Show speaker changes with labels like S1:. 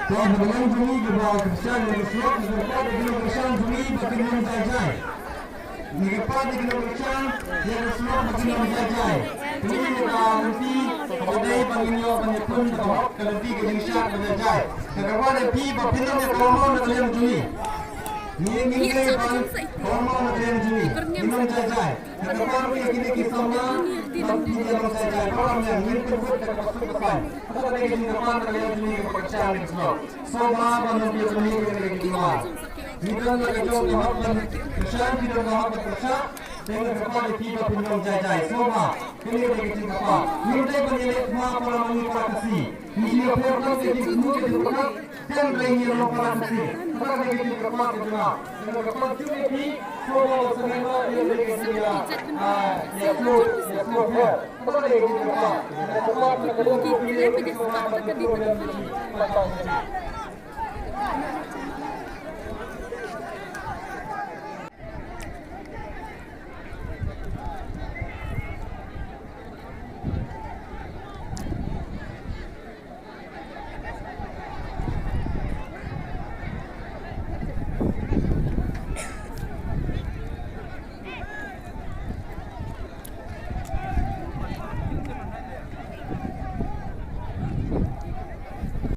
S1: तो भगवान जुमी के बाद कृष्ण ने श्लोक में पाद के लोग कृष्ण जुमी बकरियों जाए निके पाद के लोग कृष्ण ये श्लोक बकरियों जाए जुमी का मुसी बदे बंगियों बने कुन का कलती के जिंशा बदे जाए भगवान भी बकरियों में कौमों में जुमी Ini nilai hormon dan juri minum jajai. Kedepan punya kini kisahnya tapi minum jajai. Orang yang ingin terbut dan masuk depan. Apa lagi di depan kalian juri kepercayaan itu. Semua bantu juri dari kita. Minum jajai mahal dan kesan tidak mahal kesan. Dengan kepada kita minum jajai. Semua kini dari kita. Minum jajai mahal orang mengikat kasih. Ini orang yang ingin terbut dan ingin melakukan kasih. Apa lagi di depan kita. Dengan kepada ini semua semua yang dari kita. Ya semua ya. Apa lagi di depan. Kepada kita.